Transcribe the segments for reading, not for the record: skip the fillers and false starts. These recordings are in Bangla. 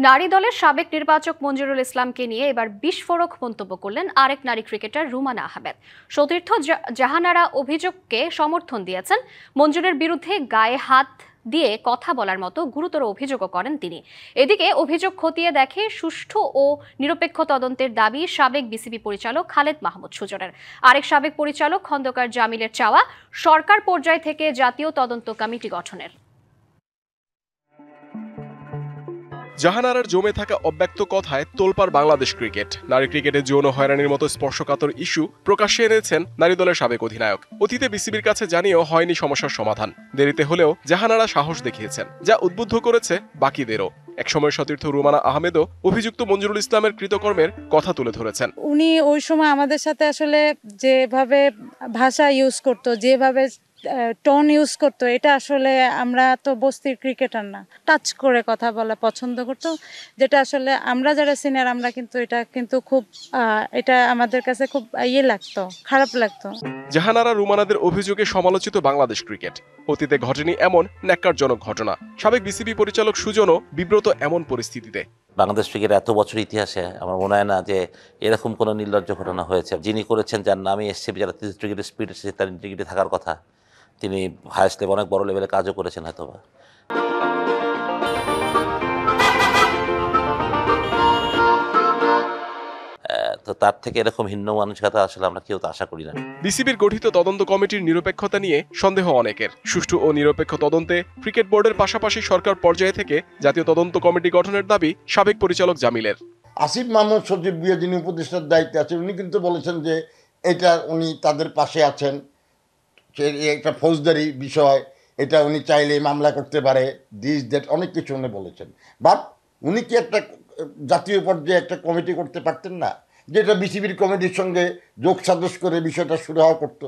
নারী দলের সাবেক নির্বাচক মঞ্জুরুল ইসলামকে নিয়ে এবার বিস্ফোরক মন্তব্য করলেন আরেক নারী ক্রিকেটার রুমানা আহমেদ। সতীর্থ জাহানারা অভিযোগকে সমর্থন দিয়েছেন। মঞ্জুরের বিরুদ্ধে গায়ে হাত দিয়ে কথা বলার মতো গুরুতর অভিযোগও করেন তিনি। এদিকে অভিযোগ খতিয়ে দেখে সুষ্ঠু ও নিরপেক্ষ তদন্তের দাবি সাবেক বিসিবি পরিচালক খালেদ মাহমুদ সুজনের। আরেক সাবেক পরিচালক খন্দকার জামিলের চাওয়া সরকার পর্যায় থেকে জাতীয় তদন্ত কমিটি গঠনের। জাহানারার জমে থাকা অব্যক্ত কথায় তোলপাড় বাংলাদেশ ক্রিকেট। নারী ক্রিকেটে যৌন হয়রানির মতো স্পর্শকাতর ইস্যু প্রকাশ্যে এনেছেন নারী দলের সাবেক অধিনায়ক। অতীতে বিসিবির কাছে জানিয়েও হয়নি সমস্যার সমাধান। দেরিতে হলেও জাহানারা সাহস দেখিয়েছেন, যা উদ্বুদ্ধ করেছে বাকিদেরও। একসময় সতীর্থ রুমানা আহমেদও অভিযুক্ত মঞ্জুরুল ইসলামের কৃতকর্মের কথা তুলে ধরেছেন। উনি ওই সময় আমাদের সাথে আসলে যেভাবে ভাষা ইউজ করতো, যেভাবে টোন ইউজ করতো, এটা আসলে আমরা তো বস্তির ক্রিকেটার না, টাচ করে কথা বলা পছন্দ করতো, যেটা আসলে আমরা যারা সিনিয়র আমরা কিন্তু এটা খুব এটা আমাদের কাছে খুব লাগতো, খারাপ লাগতো। জাহানারা রুমানাদের অভিযোগে সমালোচিত বাংলাদেশ ক্রিকেট। অতীতে ঘটেনি এমন ন্যাক্কারজনক ঘটনা। সাবেক বিসিবি পরিচালক সুজনও বিব্রত এমন পরিস্থিতিতে। বাংলাদেশ ক্রিকেটের এত বছর ইতিহাসে আমার মনে হয় না যে এরকম কোনো নির্লজ্জ ঘটনা হয়েছে। যিনি করেছেন, যার নামে এসছে, যারা ক্রিকেটের স্পিড এসেছে, তার ইন্টিগ্রিটি থাকার কথা। তিনি হায়েস্ট লেভেল, অনেক বড় লেভেলে কাজও করেছেন হয়তোবা। তো তার থেকে এরকম ভিন্ন মানসিকতা আসলে আমরা কেউ তো আশা করি না। বিসিবির গঠিত তদন্ত কমিটির নিরপেক্ষতা নিয়ে সন্দেহ অনেকের। সুষ্ঠু ও নিরপেক্ষ তদন্তে ক্রিকেট বোর্ডের পাশাপাশি সরকার পর্যায়ে থেকে জাতীয় তদন্ত কমিটি গঠনের দাবি সাবেক পরিচালক জামিলের। আসিফ মাহমুদ সচিব বিয়ে যিনি উপদেষ্টার দায়িত্বে আছেন, উনি কিন্তু বলেছেন যে এটা উনি তাদের পাশে আছেন, একটা ফৌজদারি বিষয়, এটা উনি চাইলে মামলা করতে পারে, দিস দ্যাট অনেক কিছু উনি বলেছেন। বাট উনি কি একটা জাতীয় পর্যায়ে একটা কমিটি করতে পারতেন না, যেটা বিসিবির কমিটির সঙ্গে যোগ সাজস করে বিষয়টা শুরু হওয়া করতো?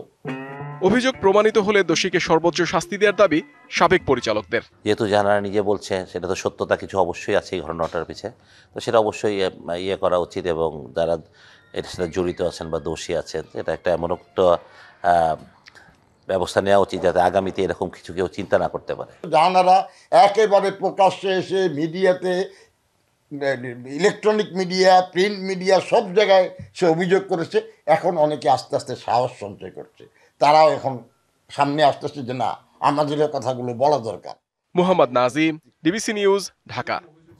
অভিযোগ প্রমাণিত হলে দোষীকে সর্বোচ্চ শাস্তি দেওয়ার দাবি সাবেক পরিচালকদের। যেহেতু জাহানারা নিজে বলছে, সেটা তো সত্যতা কিছু অবশ্যই আছে এই ঘটনাটার পিছে, তো সেটা অবশ্যই করা উচিত, এবং যারা এর সাথে জড়িত আছেন বা দোষী আছেন, এটা একটা এমন একটা ব্যবস্থা নেওয়া উচিত যাতে আগামীতে এরকম কিছু কেউ চিন্তা না করতে পারে। জাহানারা একেবারে প্রকাশ্যে এসে মিডিয়াতে, ইলেকট্রনিক মিডিয়া, প্রিন্ট মিডিয়া, সব জায়গায় সে অভিযোগ করেছে। এখন অনেকে আস্তে আস্তে সাহস সঞ্চয় করছে, তারাও এখন সামনে আসতেছে যে না, আমাদের কথাগুলো বলা দরকার। Mohammad Nazim, DBC news, Dhaka.